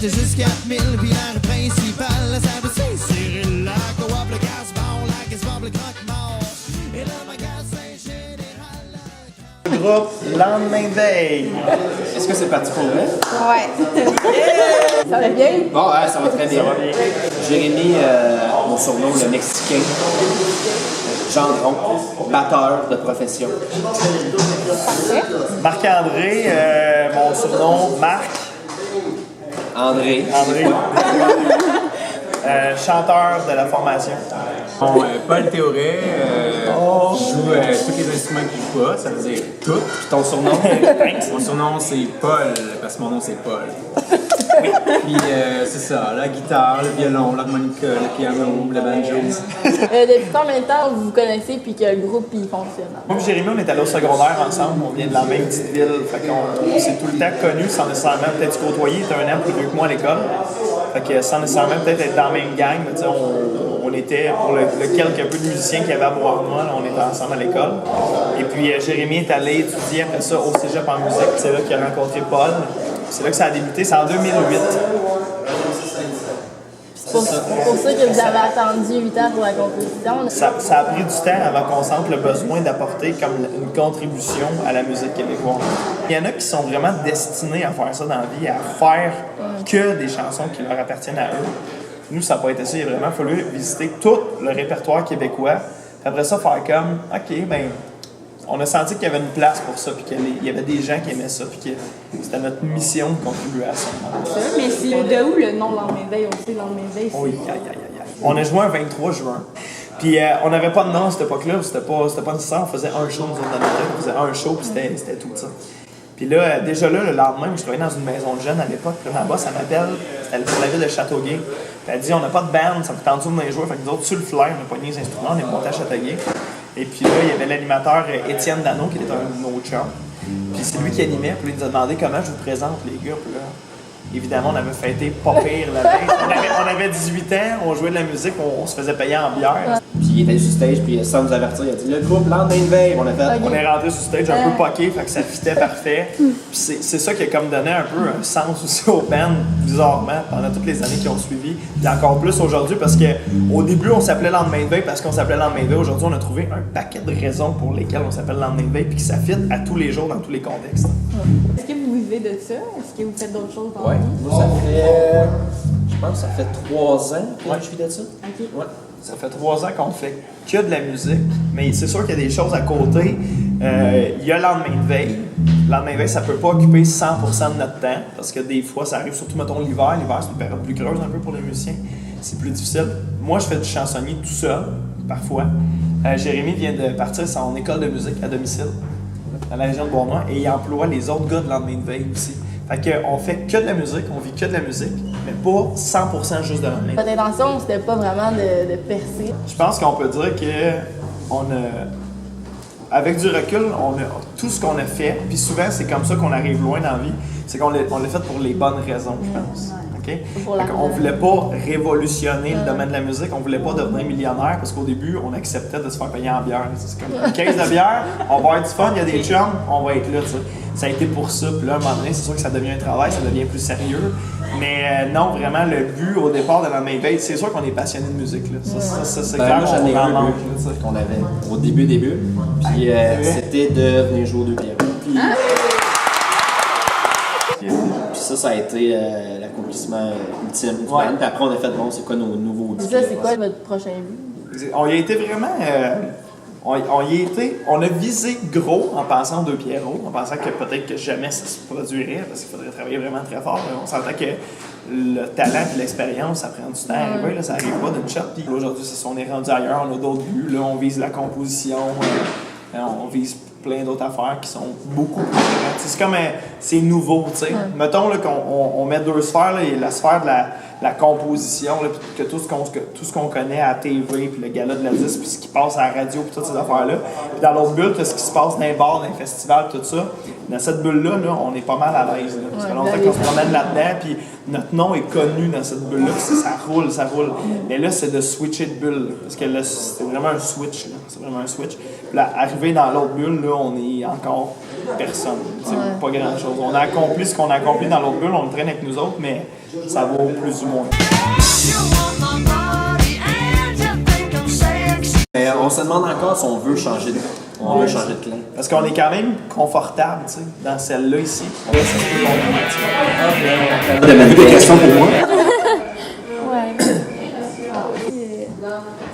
c'est juste 4000, puis l'air principal, ça veut dire Cyril, la coop, le gaz-bon, la gaz-bob, le croque-mort, et le magasin général. Groupe Lendemain de veille. Est-ce que c'est parti pour vrai? Ouais. Ça va bien? Bon, ça va très bien. Jérémy, mon surnom, le Mexicain. Gendron, batteur de profession. Parfait. Marc-André, mon surnom, Marc. André. Chanteur de la formation. Bon, Paul Théoret, je joue tous les instruments qu'il joue pas, ça veut dire tout. Puis ton surnom? Mon surnom c'est Paul, parce que mon nom c'est Paul. Puis c'est ça, la guitare, le violon, l'harmonica, le piano, le banjo. Depuis combien de temps vous vous connaissez puis que le groupe il fonctionne? Moi et Jérémy, on est allés au secondaire ensemble, on vient de la même petite ville, fait qu'on s'est tout le temps connus sans nécessairement peut-être se côtoyer, il était un an plus vieux que moi à l'école. Fait que sans nécessairement peut-être être dans la même gang, mais on était, pour le quelques peu de musiciens qu'il y avait à Bois-Arnois, on était ensemble à l'école. Et puis Jérémy est allé étudier après ça au cégep en musique, c'est là qu'il a rencontré Paul. C'est là que ça a débuté, c'est en 2008. C'est pour ça que vous avez attendu 8 ans pour la composition. Ça a pris du temps avant qu'on sente le besoin d'apporter comme une contribution à la musique québécoise. Il y en a qui sont vraiment destinés à faire ça dans la vie, à faire que des chansons qui leur appartiennent à eux. Nous, ça n'a pas été ça. Il a vraiment fallu visiter tout le répertoire québécois. Puis après ça, faire comme, OK, ben, on a senti qu'il y avait une place pour ça, puis qu'il y avait des gens qui aimaient ça, puis que c'était notre mission de contribuer à ça. Mais c'est de où le nom Lendemain de veille aussi, Lendemain de veille? Oui, on a joué un 23 juin. Puis on n'avait pas de nom à cette époque-là, c'était pas nécessaire, on faisait un show, nous autres, dans notre tête, on faisait un show, puis c'était tout ça. Puis là, déjà là, le lendemain, je travaillais dans une maison de jeunes à l'époque, puis ma boss, elle m'appelle, c'était pour la ville de Châteauguay. Puis elle dit, on n'a pas de band, ça me tente de venir jouer, fait que nous autres, sur le flair, on a pogné les instruments, on est monté à Châteauguay. Et puis là, il y avait l'animateur Étienne Dano, qui était un de nos chums. Puis c'est lui qui animait, puis il nous a demandé comment je vous présente les gars. Puis là, évidemment, on avait fêté pas pire la veille. On avait 18 ans, on jouait de la musique, on se faisait payer en bière. Puis il était sur stage, puis sans nous avertir, il a dit le groupe Lendemain de veille. On a fait. On est rentré sur stage un peu poqué, fait que ça fitait parfait. Puis c'est ça qui a comme donné un peu un sens aussi au band, bizarrement, pendant toutes les années qui ont suivi. Puis encore plus aujourd'hui, parce qu'au début, on s'appelait Lendemain de veille parce qu'on s'appelait Lendemain de veille. Aujourd'hui, on a trouvé un paquet de raisons pour lesquelles on s'appelle Lendemain de veille, puis que ça fit à tous les jours, dans tous les contextes. Est-ce que vous vivez de ça? Est-ce que vous faites d'autres choses dans Ouais, la vie? moi ça fait. Je pense que ça fait 3 ans que je vis de ça. OK. Ouais. Ça fait 3 ans qu'on fait que de la musique, mais c'est sûr qu'il y a des choses à côté. Il y a Lendemain de veille. Lendemain de veille, ça peut pas occuper 100% de notre temps, parce que des fois, ça arrive, surtout, mettons, l'hiver. L'hiver, c'est une période plus creuse un peu pour les musiciens. C'est plus difficile. Moi, je fais du chansonnier tout seul, parfois. Jérémy vient de partir son école de musique à domicile, dans la région de Bournois, et il emploie les autres gars de Lendemain de veille aussi. Fait qu'on fait que de la musique, on vit que de la musique, mais pas 100% juste de Lendemain. Votre intention, c'était pas vraiment de percer. Je pense qu'on peut dire que avec du recul, on a tout ce qu'on a fait, puis souvent c'est comme ça qu'on arrive loin dans la vie, c'est qu'on l'a fait pour les bonnes raisons, je pense. Okay? On voulait pas révolutionner le domaine de la musique, on voulait pas devenir millionnaire, parce qu'au début, on acceptait de se faire payer en bière. C'est comme une caisse de bière, on va avoir du fun, il y a des chums, on va être là, tu sais. Ça a été pour ça, puis là, à un moment donné, c'est sûr que ça devient un travail, ça devient plus sérieux. Mais non, vraiment, le but au départ de Lendemain de veille, c'est sûr qu'on est passionné de musique. Là. Ça c'est clair, Moi, j'en ai on en un manque, but là, qu'on avait au début. Puis c'était de venir jouer au 2 pieds. Puis ça a été l'accomplissement ultime du band. Puis après, on a fait, bon, c'est quoi nos nouveaux C'est ça, c'est quoi votre prochain but? On y a été vraiment. On a visé gros en pensant aux 2 Pierrot, en pensant que peut-être que jamais ça se produirait, parce qu'il faudrait travailler vraiment très fort. On s'entend que le talent et l'expérience, ça prend du temps à arriver, là, ça n'arrive pas d'une shot. Puis aujourd'hui, on est rendu ailleurs, on a d'autres buts, là, on vise la composition, on vise plein d'autres affaires qui sont beaucoup plus grandes. C'est comme c'est nouveau, tu sais. Mettons là, qu'on met 2 sphères, là, et la sphère de la composition, là, puis que tout ce qu'on connaît à la TV, puis le gala de la disque, puis ce qui passe à la radio, puis toutes ces affaires-là. Puis dans l'autre bulle, ce qui se passe dans les bars, dans les festivals, tout ça. Dans cette bulle-là, là, on est pas mal à l'aise. Ça fait longtemps qu'on se promène là-dedans, puis notre nom est connu dans cette bulle-là, puis ça roule. Mais là, c'est de switcher de bulle, parce que là, c'est vraiment un switch. Là. C'est vraiment un switch. Puis là, arrivé dans l'autre bulle, là, on est encore personne. Pas grand-chose. On a accompli ce qu'on a accompli dans l'autre bulle, on le traîne avec nous autres, mais ça vaut plus ou moins. Mais on se demande encore si on veut changer de clé. Parce qu'on est quand même confortable, tu sais, dans celle-là ici. Des questions pour moi? Ouais.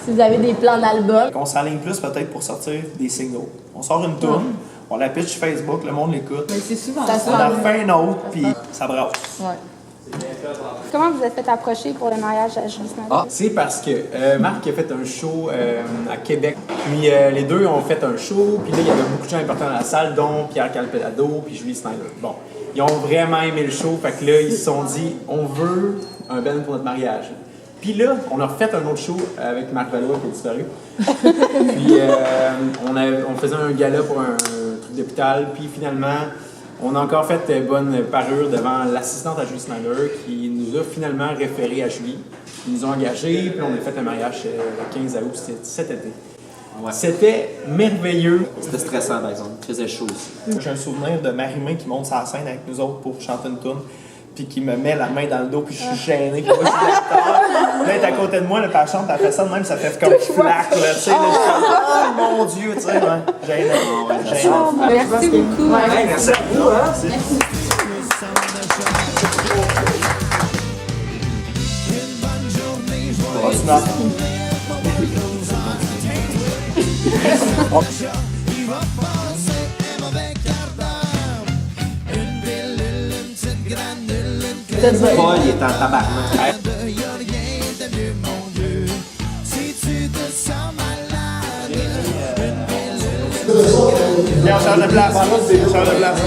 Si vous avez des plans d'album. On s'enligne plus peut-être pour sortir des singles. On sort une tune, on la pitch Facebook, le monde l'écoute. Mais c'est souvent Ça ça. On en refait une autre, puis ça brasse. Ouais. Comment vous êtes fait approcher pour le mariage à Julie Snyder? Ah, c'est parce que Marc a fait un show à Québec. Puis les deux ont fait un show. Puis là, il y avait beaucoup de gens importants dans la salle, dont Pierre Calpelado puis Julie Snyder. Bon, ils ont vraiment aimé le show. Fait que là, ils se sont dit, on veut un band pour notre mariage. Puis là, on a refait un autre show avec Marc Valois qui a disparu. Puis on faisait un gala pour un truc d'hôpital. Puis finalement, on a encore fait bonne parure devant l'assistante à Julie Snyder qui nous a finalement référé à Julie. Ils nous ont engagés, puis on a fait un mariage le 15 août cet été. Ouais. C'était merveilleux. C'était stressant, par exemple. Il faisait chaud aussi. J'ai un souvenir de Marie-Mé qui monte sur la scène avec nous autres pour chanter une tune, puis qui me met la main dans le dos, puis je suis gêné. Puis moi, je suis l'acteur. Là, elle est à côté de moi, le elle chante, elle fait ça de même, ça fait comme flac, là, tu sais. Là, je suis comme, oh mon Dieu, tu sais, ouais. Gênant. Merci beaucoup. Hey, merci à vous, hein. Paul, il est en tabarnak. Viens, on change de place. On change de place.